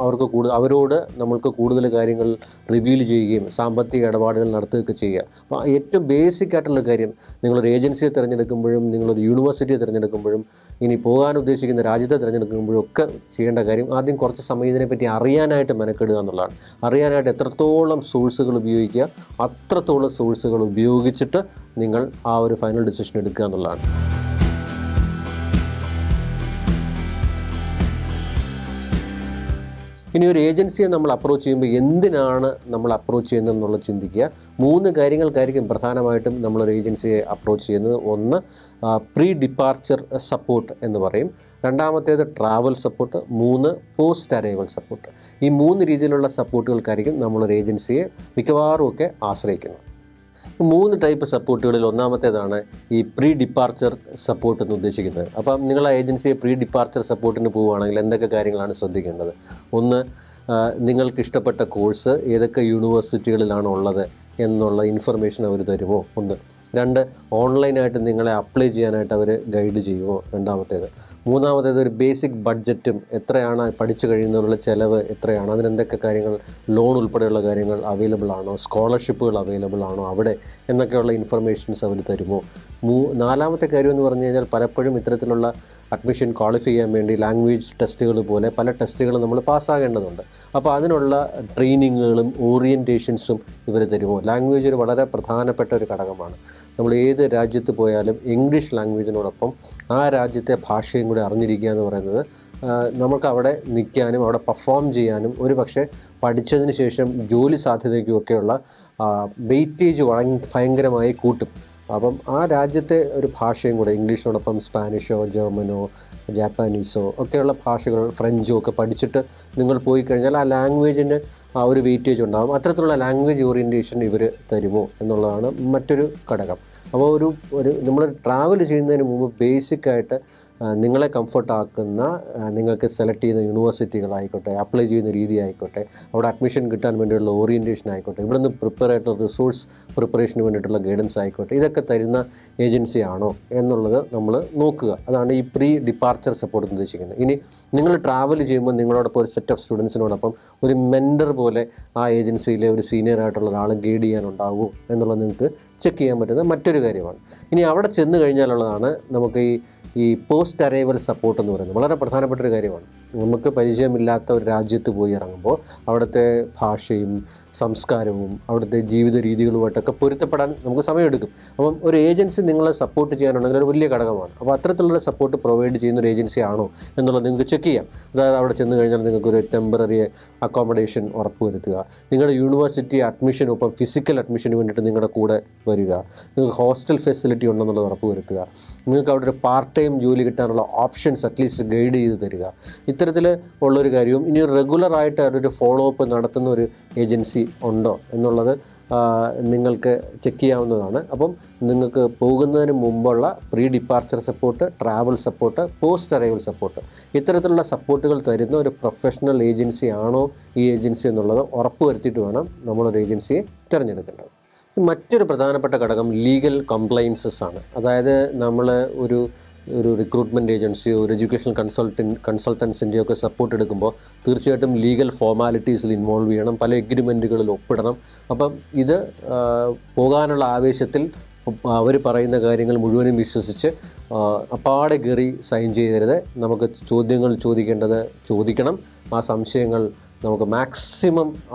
അവരോട് നമ്മൾക്ക് കൂടുതൽ കാര്യങ്ങൾ റിവീൽ ചെയ്യുകയും സാമ്പത്തിക ഇടപാടുകൾ നടത്തുകയൊക്കെ ചെയ്യുക. അപ്പോൾ ഏറ്റവും ബേസിക് ആയിട്ടുള്ള കാര്യം, നിങ്ങളൊരു ഏജൻസിയെ തിരഞ്ഞെടുക്കുമ്പോഴും നിങ്ങളൊരു യൂണിവേഴ്സിറ്റിയെ തിരഞ്ഞെടുക്കുമ്പോഴും ഇനി പോകാൻ ഉദ്ദേശിക്കുന്ന രാജ്യത്തെ തിരഞ്ഞെടുക്കുമ്പോഴും ഒക്കെ ചെയ്യേണ്ട കാര്യം, ആദ്യം കുറച്ച് സമയം ഇതിനെപ്പറ്റി അറിയാനായിട്ട് മെനക്കെടുക എന്നുള്ളതാണ്. അറിയാനായിട്ട് എത്രത്തോളം സോഴ്സുകൾ ഉപയോഗിക്കുക, അത്രത്തോളം സോഴ്സുകൾ ഉപയോഗിച്ചിട്ട് നിങ്ങൾ ആ ഒരു ഫൈനൽ ഡിസിഷൻ എടുക്കുക എന്നുള്ളതാണ്. ഇനി ഒരു ഏജൻസിയെ നമ്മൾ അപ്രോച്ച് ചെയ്യുമ്പോൾ എന്തിനാണ് നമ്മൾ അപ്രോച്ച് ചെയ്യുന്നത് എന്നുള്ളത് ചിന്തിക്കുക. 3 കാര്യങ്ങൾക്കായിരിക്കും പ്രധാനമായിട്ടും നമ്മളൊരു ഏജൻസിയെ അപ്രോച്ച് ചെയ്യുന്നത്. ഒന്ന്, പ്രീ ഡിപ്പാർച്ചർ സപ്പോർട്ട് എന്ന് പറയും. രണ്ടാമത്തേത് travel support. 3, post arrival support. ഈ 3 രീതിയിലുള്ള സപ്പോർട്ടുകൾക്കായിരിക്കും നമ്മളൊരു ഏജൻസിയെ മിക്കവാറും ഒക്കെ ആശ്രയിക്കുന്നത്. 3 ടൈപ്പ് സപ്പോർട്ടുകളിൽ ഒന്നാമത്തേതാണ് ഈ പ്രീ ഡിപ്പാർച്ചർ സപ്പോർട്ട് എന്ന് ഉദ്ദേശിക്കുന്നത്. അപ്പം നിങ്ങൾ ആ ഏജൻസിയെ പ്രീ ഡിപ്പാർച്ചർ സപ്പോർട്ടിന് പോവുകയാണെങ്കിൽ എന്തൊക്കെ കാര്യങ്ങളാണ് ശ്രദ്ധിക്കേണ്ടത്? ഒന്ന്, നിങ്ങൾക്ക് ഇഷ്ടപ്പെട്ട കോഴ്സ് ഏതൊക്കെ യൂണിവേഴ്സിറ്റികളിലാണ് ഉള്ളത് എന്നുള്ള ഇൻഫർമേഷൻ അവർ തരുമോ? ഒന്ന്. 2, ഓൺലൈനായിട്ട് നിങ്ങളെ അപ്ലൈ ചെയ്യാനായിട്ട് അവർ ഗൈഡ് ചെയ്യുമോ? രണ്ടാമത്തേത്. മൂന്നാമത്തേത്, ഒരു ബേസിക് ബഡ്ജറ്റും എത്രയാണ് പഠിച്ചു കഴിയുന്നതിനുള്ള ചിലവ് എത്രയാണ്, അതിനെന്തൊക്കെ കാര്യങ്ങൾ, ലോൺ ഉൾപ്പെടെയുള്ള കാര്യങ്ങൾ അവൈലബിൾ ആണോ, സ്കോളർഷിപ്പുകൾ അവൈലബിൾ ആണോ അവിടെ എന്നൊക്കെയുള്ള ഇൻഫർമേഷൻസ് അവർ തരുമോ? നാലാമത്തെ കാര്യം എന്ന് പറഞ്ഞു കഴിഞ്ഞാൽ, പലപ്പോഴും ഇത്തരത്തിലുള്ള അഡ്മിഷൻ ക്വാളിഫൈ ചെയ്യാൻ വേണ്ടി ലാംഗ്വേജ് ടെസ്റ്റുകൾ പോലെ പല ടെസ്റ്റുകളും നമ്മൾ പാസ്സാകേണ്ടതുണ്ട്. അപ്പോൾ അതിനുള്ള ട്രെയിനിങ്ങുകളും ഓറിയൻറ്റേഷൻസും ഇവർ തരുമോ? ലാംഗ്വേജ് ഒരു വളരെ പ്രധാനപ്പെട്ട ഒരു ഘടകമാണ്. നമ്മൾ ഏത് രാജ്യത്ത് പോയാലും ഇംഗ്ലീഷ് ലാംഗ്വേജിനോടൊപ്പം ആ രാജ്യത്തെ ഭാഷയും കൂടി അറിഞ്ഞിരിക്കുക എന്ന് പറയുന്നത് നമുക്ക് അവിടെ നിൽക്കാനും അവിടെ പെർഫോം ചെയ്യാനും ഒരു പക്ഷേ പഠിച്ചതിന് ശേഷം ജോലി സാധ്യതയ്ക്കുമൊക്കെയുള്ള വെയിറ്റേജ് ഭയങ്കരമായി കൂട്ടും. അപ്പം ആ രാജ്യത്തെ ഒരു ഭാഷയും കൂടെ ഇംഗ്ലീഷിനോടൊപ്പം സ്പാനിഷോ ജർമ്മനോ ജാപ്പാനീസോ ഒക്കെയുള്ള ഭാഷകൾ, ഫ്രഞ്ചോ ഒക്കെ പഠിച്ചിട്ട് നിങ്ങൾ പോയി കഴിഞ്ഞാൽ ആ ലാംഗ്വേജിന് ആ ഒരു വെയിറ്റേജ് ഉണ്ടാകും. അത്തരത്തിലുള്ള ലാംഗ്വേജ് ഓറിയൻറ്റേഷൻ ഇവർ തരുമോ എന്നുള്ളതാണ് മറ്റൊരു ഘടകം. അപ്പോൾ ഒരു നമ്മൾ ട്രാവൽ ചെയ്യുന്നതിന് മുമ്പ് ബേസിക്കായിട്ട് നിങ്ങളെ കംഫർട്ടാക്കുന്ന, നിങ്ങൾക്ക് സെലക്ട് ചെയ്യുന്ന യൂണിവേഴ്സിറ്റികളായിക്കോട്ടെ, അപ്ലൈ ചെയ്യുന്ന രീതി ആയിക്കോട്ടെ, അവിടെ അഡ്മിഷൻ കിട്ടാൻ വേണ്ടിയുള്ള ഓറിയൻറ്റേഷൻ ആയിക്കോട്ടെ, ഇവിടെ നിന്ന് പ്രിപ്പയർ ആയിട്ടുള്ള റിസോഴ്സ് പ്രിപ്പറേഷന് വേണ്ടിയിട്ടുള്ള ഗൈഡൻസ് ആയിക്കോട്ടെ, ഇതൊക്കെ തരുന്ന ഏജൻസിയാണോ എന്നുള്ളത് നമ്മൾ നോക്കുക. അതാണ് ഈ പ്രീ ഡിപ്പാർച്ചർ സപ്പോർട്ട് ഉദ്ദേശിക്കുന്നത്. ഇനി നിങ്ങൾ ട്രാവൽ ചെയ്യുമ്പോൾ നിങ്ങളോടൊപ്പം ഒരു സെറ്റ് ഓഫ് സ്റ്റുഡൻസിനോടൊപ്പം ഒരു മെൻറ്റർ പോലെ ആ ഏജൻസിയിലെ ഒരു സീനിയർ ആയിട്ടുള്ള ഒരാൾ ഗൈഡ് ചെയ്യാനുണ്ടാവുമോ എന്നുള്ളത് നിങ്ങൾക്ക് ചെക്ക് ചെയ്യാൻ പറ്റുന്ന മറ്റൊരു കാര്യമാണ്. ഇനി അവിടെ ചെന്ന് കഴിഞ്ഞാലുള്ളതാണ് നമുക്ക് ഈ പോസ്റ്റ് അറൈവൽ സപ്പോർട്ട് എന്ന് പറയുന്നത്. വളരെ പ്രധാനപ്പെട്ടൊരു കാര്യമാണ്. നമുക്ക് പരിചയമില്ലാത്ത ഒരു രാജ്യത്ത് പോയി ഇറങ്ങുമ്പോൾ അവിടുത്തെ ഭാഷയും സംസ്കാരവും അവിടുത്തെ ജീവിത രീതികളുമായിട്ടൊക്കെ പൊരുത്തപ്പെടാൻ നമുക്ക് സമയമെടുക്കും. അപ്പം ഒരു ഏജൻസി നിങ്ങളെ സപ്പോർട്ട് ചെയ്യാനുണ്ടെങ്കിൽ ഒരു വലിയ ഘടകമാണ്. അപ്പോൾ അത്തരത്തിലുള്ള സപ്പോർട്ട് പ്രൊവൈഡ് ചെയ്യുന്ന ഒരു ഏജൻസി ആണോ എന്നുള്ളത് നിങ്ങൾക്ക് ചെക്ക് ചെയ്യാം. അതായത് അവിടെ ചെന്ന് കഴിഞ്ഞാൽ നിങ്ങൾക്കൊരു ടെമ്പററി അക്കോമഡേഷൻ ഉറപ്പുവരുത്തുക, നിങ്ങളുടെ യൂണിവേഴ്സിറ്റി അഡ്മിഷനൊപ്പം ഫിസിക്കൽ അഡ്മിഷന് വേണ്ടിയിട്ട് നിങ്ങളുടെ കൂടെ വരിക, നിങ്ങൾക്ക് ഹോസ്റ്റൽ ഫെസിലിറ്റി ഉണ്ടെന്നുള്ളത് ഉറപ്പുവരുത്തുക, നിങ്ങൾക്ക് അവിടെ ഒരു പാർട്ട് ടൈം ജോലി കിട്ടാനുള്ള ഓപ്ഷൻസ് അറ്റ്ലീസ്റ്റ് ഗൈഡ് ചെയ്ത് തരിക. ഇത്തരത്തിൽ ഉള്ളൊരു കാര്യവും ഇനി റെഗുലറായിട്ട് ഒരു ഫോളോ അപ്പ് നടത്തുന്ന ഒരു ഏജൻസി ഉണ്ടോ എന്നുള്ളത് നിങ്ങൾക്ക് ചെക്ക് ചെയ്യാവുന്നതാണ്. അപ്പം നിങ്ങൾക്ക് പോകുന്നതിന് മുമ്പുള്ള pre departure support, travel support, post arrival support, ഇത്തരത്തിലുള്ള സപ്പോർട്ടുകൾ തരുന്ന ഒരു പ്രൊഫഷണൽ ഏജൻസി ആണോ ഈ ഏജൻസി എന്നുള്ളത് ഉറപ്പ് വരുത്തിയിട്ട് വേണം നമ്മളൊരു ഏജൻസിയെ തിരഞ്ഞെടുക്കേണ്ടത്. മറ്റൊരു പ്രധാനപ്പെട്ട ഘടകം ലീഗൽ കംപ്ലയൻസസ് ആണ്. അതായത് നമ്മൾ ഒരു റിക്രൂട്ട്മെൻറ്റ് ഏജൻസിയോ ഒരു എഡ്യൂക്കേഷൻ കൺസൾട്ടൻസിൻ്റെയോ ഒക്കെ സപ്പോർട്ട് എടുക്കുമ്പോൾ തീർച്ചയായിട്ടും ലീഗൽ ഫോർമാലിറ്റീസിൽ ഇൻവോൾവ് ചെയ്യണം, പല എഗ്രിമെൻറ്റുകളിൽ ഒപ്പിടണം. അപ്പം ഇത് പോകാനുള്ള ആവേശത്തിൽ അവർ പറയുന്ന കാര്യങ്ങൾ മുഴുവനും വിശ്വസിച്ച് അപ്പാടെ കയറി സൈൻ ചെയ്യരുത്. നമുക്ക് ചോദ്യങ്ങൾ ചോദിക്കേണ്ടത് ചോദിക്കണം. ആ സംശയങ്ങൾ നമുക്ക് മാക്സിമം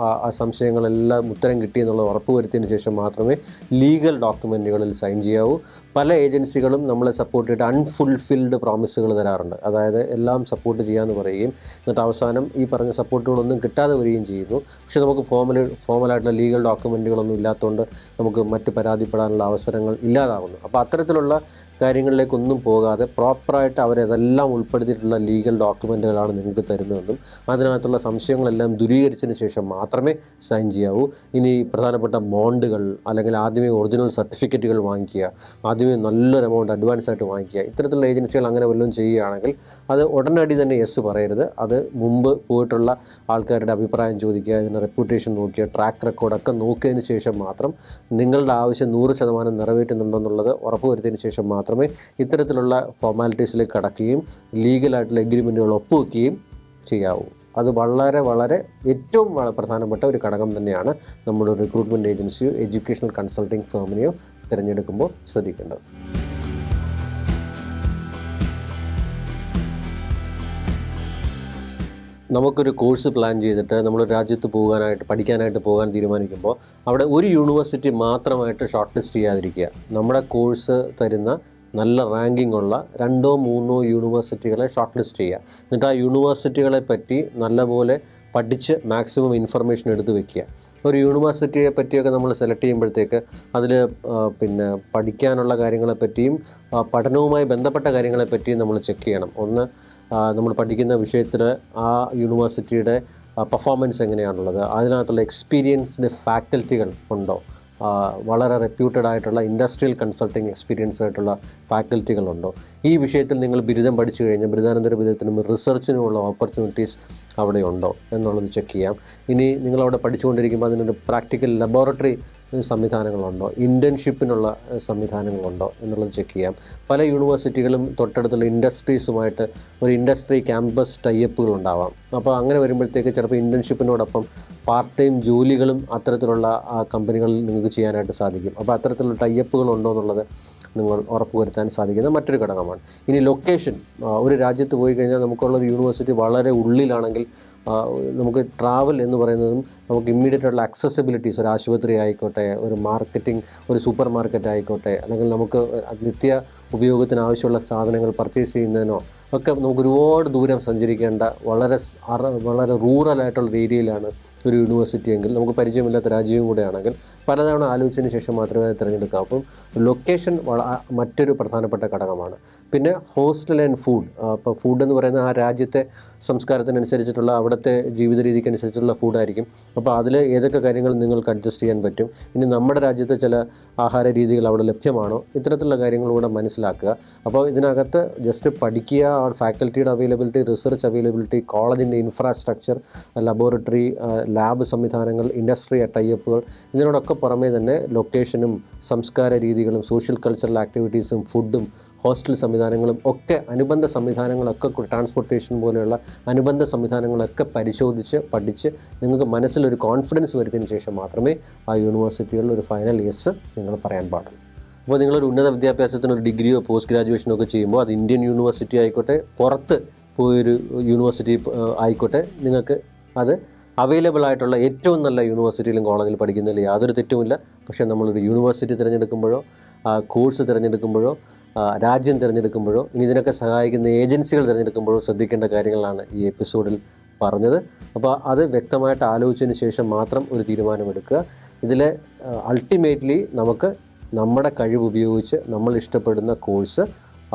ആ സംശയങ്ങളെല്ലാം ഉത്തരം കിട്ടിയെന്നുള്ള ഉറപ്പ് വരുത്തിയതിന് ശേഷം മാത്രമേ ലീഗൽ ഡോക്യുമെൻറ്റുകളിൽ സൈൻ ചെയ്യാവൂ. പല ഏജൻസികളും നമ്മളെ സപ്പോർട്ട് ചെയ്തിട്ട് അൺഫുൾഫിൽഡ് പ്രോമിസുകൾ തരാറുണ്ട്. അതായത് എല്ലാം സപ്പോർട്ട് ചെയ്യാമെന്ന് പറയുകയും എന്നിട്ട് അവസാനം ഈ പറഞ്ഞ സപ്പോർട്ടുകളൊന്നും കിട്ടാതെ വരികയും ചെയ്യുന്നു. പക്ഷേ നമുക്ക് ഫോമലായിട്ടുള്ള ലീഗൽ ഡോക്യുമെൻറ്റുകളൊന്നും ഇല്ലാത്തതുകൊണ്ട് നമുക്ക് മറ്റ് പരാതിപ്പെടാനുള്ള അവസരങ്ങൾ ഇല്ലാതാവുന്നു. അപ്പോൾ അത്തരത്തിലുള്ള കാര്യങ്ങളിലേക്കൊന്നും പോകാതെ പ്രോപ്പറായിട്ട് അവരതെല്ലാം ഉൾപ്പെടുത്തിയിട്ടുള്ള ലീഗൽ ഡോക്യുമെൻറ്റുകളാണ് നിങ്ങൾക്ക് തരുന്നതെന്നും അതിനകത്തുള്ള സംശയങ്ങളെല്ലാം ദൂരീകരിച്ചതിന് ശേഷം മാത്രമേ സൈൻ ചെയ്യാവൂ. ഇനി പ്രധാനപ്പെട്ട ബോണ്ടുകൾ അല്ലെങ്കിൽ ആദ്യമേ ഒറിജിനൽ സർട്ടിഫിക്കറ്റുകൾ വാങ്ങിക്കുക, ആദ്യമേ നല്ലൊരു എമൗണ്ട് അഡ്വാൻസ് ആയിട്ട് വാങ്ങിക്കുക. ഇത്തരത്തിലുള്ള ഏജൻസികൾ അങ്ങനെ വല്ലതും ചെയ്യുകയാണെങ്കിൽ അത് ഉടനടി തന്നെ യെസ് പറയരുത്. അത് മുമ്പ് പോയിട്ടുള്ള ആൾക്കാരുടെ അഭിപ്രായം ചോദിക്കുക, ഇതിൻ്റെ റെപ്യൂട്ടേഷൻ നോക്കുക, ട്രാക്ക് റെക്കോർഡൊക്കെ നോക്കിയതിന് ശേഷം മാത്രം നിങ്ങളുടെ ആവശ്യം 100% നിറവേറ്റുന്നുണ്ടെന്നുള്ളത് ഉറപ്പ് വരുത്തിയതിന് ശേഷം മാത്രമേ ഇത്തരത്തിലുള്ള ഫോർമാലിറ്റീസിലേക്ക് കടക്കുകയും ലീഗലായിട്ടുള്ള എഗ്രിമെൻറ്റുകൾ ഒപ്പുവെക്കുകയും ചെയ്യാവൂ. അത് വളരെ ഏറ്റവും പ്രധാനപ്പെട്ട ഒരു ഘടകം തന്നെയാണ് നമ്മുടെ റിക്രൂട്ട്മെൻറ്റ് ഏജൻസിയോ എഡ്യൂക്കേഷണൽ കൺസൾട്ടിംഗ് ഫേമിനെയോ തിരഞ്ഞെടുക്കുമ്പോൾ ശ്രദ്ധിക്കേണ്ടത്. നമുക്കൊരു കോഴ്സ് പ്ലാൻ ചെയ്തിട്ട് നമ്മൾ രാജ്യത്ത് പഠിക്കാനായിട്ട് പോകാൻ തീരുമാനിക്കുമ്പോൾ അവിടെ ഒരു യൂണിവേഴ്സിറ്റി മാത്രമായിട്ട് ഷോർട്ട് ലിസ്റ്റ് ചെയ്യാതിരിക്കുക. നമ്മുടെ കോഴ്സ് തരുന്ന നല്ല റാങ്കിങ് ഉള്ള 2-3 യൂണിവേഴ്സിറ്റികളെ ഷോർട്ട് ലിസ്റ്റ് ചെയ്യുക. എന്നിട്ട് ആ യൂണിവേഴ്സിറ്റികളെ പറ്റി നല്ലപോലെ പഠിച്ച് മാക്സിമം ഇൻഫർമേഷൻ എടുത്ത് വെക്കുക. ഒരു യൂണിവേഴ്സിറ്റിയെ പറ്റിയൊക്കെ നമ്മൾ സെലക്ട് ചെയ്യുമ്പോഴത്തേക്ക് അതിൽ പഠിക്കാനുള്ള കാര്യങ്ങളെപ്പറ്റിയും പഠനവുമായി ബന്ധപ്പെട്ട കാര്യങ്ങളെപ്പറ്റിയും നമ്മൾ ചെക്ക് ചെയ്യണം. ഒന്ന്, നമ്മൾ പഠിക്കുന്ന വിഷയത്തിൽ ആ യൂണിവേഴ്സിറ്റിയുടെ പെർഫോമൻസ് എങ്ങനെയാണുള്ളത്, അതിനകത്തുള്ള എക്സ്പീരിയൻസ്ഡ് ഫാക്കൽറ്റികൾ ഉണ്ടോ, വളരെ റെപ്യൂട്ടഡ് ആയിട്ടുള്ള ഇൻഡസ്ട്രിയൽ കൺസൾട്ടിങ് എക്സ്പീരിയൻസ് ആയിട്ടുള്ള ഫാക്കൽറ്റികളുണ്ടോ, ഈ വിഷയത്തിൽ നിങ്ങൾ ബിരുദം പഠിച്ചു കഴിഞ്ഞാൽ ബിരുദാനന്തര ബിരുദത്തിനും റിസർച്ചിനുമുള്ള ഓപ്പർച്യൂണിറ്റീസ് അവിടെ ഉണ്ടോ എന്നുള്ളത് ചെക്ക് ചെയ്യാം. ഇനി നിങ്ങളവിടെ പഠിച്ചുകൊണ്ടിരിക്കുമ്പോൾ അതിനൊരു പ്രാക്ടിക്കൽ ലബോറട്ടറി സംവിധാനങ്ങളുണ്ടോ, ഇൻറ്റേൺഷിപ്പിനുള്ള സംവിധാനങ്ങളുണ്ടോ എന്നുള്ളത് ചെക്ക് ചെയ്യാം. പല യൂണിവേഴ്സിറ്റികളും തൊട്ടടുത്തുള്ള ഇൻഡസ്ട്രീസുമായിട്ട് ഒരു ഇൻഡസ്ട്രി ക്യാമ്പസ് ടൈപ്പുകൾ ഉണ്ടാവാം. അപ്പോൾ അങ്ങനെ വരുമ്പോഴത്തേക്ക് ചിലപ്പോൾ ഇൻറ്റേൺഷിപ്പിനോടൊപ്പം പാർട്ട് ടൈം ജോലികളും അത്തരത്തിലുള്ള കമ്പനികളിൽ നിങ്ങൾക്ക് ചെയ്യാനായിട്ട് സാധിക്കും. അപ്പോൾ അത്തരത്തിലുള്ള ടൈപ്പുകൾ ഉണ്ടോ എന്നുള്ളത് നിങ്ങൾ ഉറപ്പുവരുത്താൻ സാധിക്കുന്ന മറ്റൊരു ഘടകമാണ്. ഇനി ലൊക്കേഷൻ, ഒരു രാജ്യത്ത് പോയി കഴിഞ്ഞാൽ നമുക്കുള്ളത് യൂണിവേഴ്സിറ്റി വളരെ ഉള്ളിലാണെങ്കിൽ നമുക്ക് ട്രാവൽ എന്ന് പറയുന്നതും നമുക്ക് ഇമ്മീഡിയറ്റ് ആയിട്ടുള്ള അക്സസിബിലിറ്റീസ്, ഒരു ആശുപത്രി ആയിക്കോട്ടെ, ഒരു മാർക്കറ്റിംഗ്, ഒരു സൂപ്പർ മാർക്കറ്റ് ആയിക്കോട്ടെ, അല്ലെങ്കിൽ നമുക്ക് നിത്യ ഉപയോഗത്തിന് ആവശ്യമുള്ള സാധനങ്ങൾ പർച്ചേസ് ചെയ്യുന്നതിനോ ഒക്കെ നമുക്ക് ഒരുപാട് ദൂരം സഞ്ചരിക്കേണ്ട വളരെ റൂറലായിട്ടുള്ള ഏരിയയിലാണ് ഒരു യൂണിവേഴ്സിറ്റി എങ്കിൽ, നമുക്ക് പരിചയമില്ലാത്ത രാജ്യവും കൂടെ ആണെങ്കിൽ പലതവണ ആലോചിച്ചതിന് ശേഷം മാത്രമേ അത് തിരഞ്ഞെടുക്കാം. അപ്പം ലൊക്കേഷൻ മറ്റൊരു പ്രധാനപ്പെട്ട ഘടകമാണ്. പിന്നെ ഹോസ്റ്റൽ ആൻഡ് ഫുഡ്. ഇപ്പോൾ ഫുഡ് എന്ന് പറയുന്നത് ആ രാജ്യത്തെ സംസ്കാരത്തിനനുസരിച്ചിട്ടുള്ള അവിടുത്തെ ജീവിത രീതിക്കനുസരിച്ചുള്ള ഫുഡായിരിക്കും. അപ്പോൾ അതിൽ ഏതൊക്കെ കാര്യങ്ങൾ നിങ്ങൾക്ക് അഡ്ജസ്റ്റ് ചെയ്യാൻ പറ്റും, ഇനി നമ്മുടെ രാജ്യത്തെ ചില ആഹാര രീതികൾ അവിടെ ലഭ്യമാണോ, ഇത്തരത്തിലുള്ള കാര്യങ്ങളൂടെ മനസ്സിലാക്കുക. അപ്പോൾ ഇതിനകത്ത് ജസ്റ്റ് പഠിക്കുക, ഫാക്കൽറ്റിയുടെ അവൈലബിലിറ്റി, റിസർച്ച് അവൈലബിലിറ്റി, കോളേജിൻ്റെ ഇൻഫ്രാസ്ട്രക്ചർ, ലബോറട്ടറി, ലാബ് സംവിധാനങ്ങൾ, ഇൻഡസ്ട്രി ടൈപ്പുകൾ, ഇതിനോടൊക്കെ പുറമേ തന്നെ ലൊക്കേഷനും സംസ്കാര രീതികളും സോഷ്യൽ കൾച്ചറൽ ആക്ടിവിറ്റീസും ഫുഡും ഹോസ്റ്റൽ സംവിധാനങ്ങളും ഒക്കെ, അനുബന്ധ സംവിധാനങ്ങളൊക്കെ, ട്രാൻസ്പോർട്ടേഷൻ പോലെയുള്ള അനുബന്ധ സംവിധാനങ്ങളൊക്കെ പരിശോധിച്ച് പഠിച്ച് നിങ്ങൾക്ക് മനസ്സിലൊരു കോൺഫിഡൻസ് വരുത്തിയതിന് ശേഷം മാത്രമേ ആ യൂണിവേഴ്സിറ്റികളിൽ ഒരു ഫൈനൽ യെസ് നിങ്ങൾ പറയാൻ പാടുള്ളൂ. അപ്പോൾ നിങ്ങളൊരു ഉന്നത വിദ്യാഭ്യാസത്തിന് ഒരു ഡിഗ്രിയോ പോസ്റ്റ് ഗ്രാജുവേഷനോ ഒക്കെ ചെയ്യുമ്പോൾ അത് ഇന്ത്യൻ യൂണിവേഴ്സിറ്റി ആയിക്കോട്ടെ, പുറത്ത് പോയൊരു യൂണിവേഴ്സിറ്റി ആയിക്കോട്ടെ, നിങ്ങൾക്ക് അത് അവൈലബിൾ ആയിട്ടുള്ള ഏറ്റവും നല്ല യൂണിവേഴ്സിറ്റിയിലും കോളേജിൽ പഠിക്കുന്നതിൽ യാതൊരു തെറ്റുമില്ല. പക്ഷേ നമ്മളൊരു യൂണിവേഴ്സിറ്റി തിരഞ്ഞെടുക്കുമ്പോഴോ കോഴ്സ് തിരഞ്ഞെടുക്കുമ്പോഴോ രാജ്യം തിരഞ്ഞെടുക്കുമ്പോഴോ ഇനി ഇതിനൊക്കെ സഹായിക്കുന്ന ഏജൻസികൾ തിരഞ്ഞെടുക്കുമ്പോഴോ ശ്രദ്ധിക്കേണ്ട കാര്യങ്ങളാണ് ഈ എപ്പിസോഡിൽ പറഞ്ഞത്. അപ്പോൾ അത് വ്യക്തമായിട്ട് ആലോചിച്ചതിന് ശേഷം മാത്രം ഒരു തീരുമാനമെടുക്കുക. ഇതിൽ അൾട്ടിമേറ്റ്ലി നമുക്ക് നമ്മുടെ കഴിവ് ഉപയോഗിച്ച് നമ്മൾ ഇഷ്ടപ്പെടുന്ന കോഴ്സ്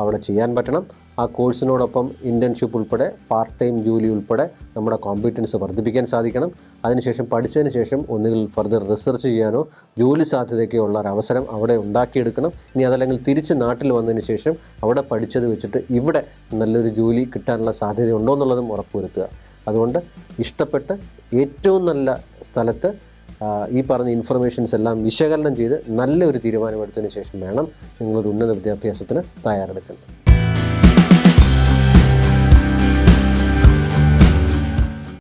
അവിടെ ചെയ്യാൻ പറ്റണം. ആ കോഴ്സിനോടൊപ്പം ഇൻറ്റേൺഷിപ്പ് ഉൾപ്പെടെ പാർട്ട് ടൈം ജോലി ഉൾപ്പെടെ നമ്മുടെ കോമ്പറ്റൻസ് വർദ്ധിപ്പിക്കാൻ സാധിക്കണം. അതിനുശേഷം പഠിച്ചതിന് ശേഷം ഒന്നുകിൽ ഫർദർ റിസർച്ച് ചെയ്യാനോ ജോലി സാധ്യതയൊക്കെ ഉള്ള ഒരു അവസരം അവിടെ ഉണ്ടാക്കിയെടുക്കണം. ഇനി അതല്ലെങ്കിൽ തിരിച്ച് നാട്ടിൽ വന്നതിന് ശേഷം അവിടെ പഠിച്ചത് വെച്ചിട്ട് ഇവിടെ നല്ലൊരു ജോലി കിട്ടാനുള്ള സാധ്യത ഉണ്ടോ എന്നുള്ളതും ഉറപ്പുവരുത്തുക. അതുകൊണ്ട് ഇഷ്ടപ്പെട്ട് ഏറ്റവും നല്ല സ്ഥലത്ത് ഈ പറഞ്ഞ ഇൻഫർമേഷൻസ് എല്ലാം വിശകലനം ചെയ്ത് നല്ലൊരു തീരുമാനമെടുത്തതിന് ശേഷം വേണം നിങ്ങളൊരു ഉന്നത വിദ്യാഭ്യാസത്തിന് തയ്യാറെടുക്കേണ്ടത്.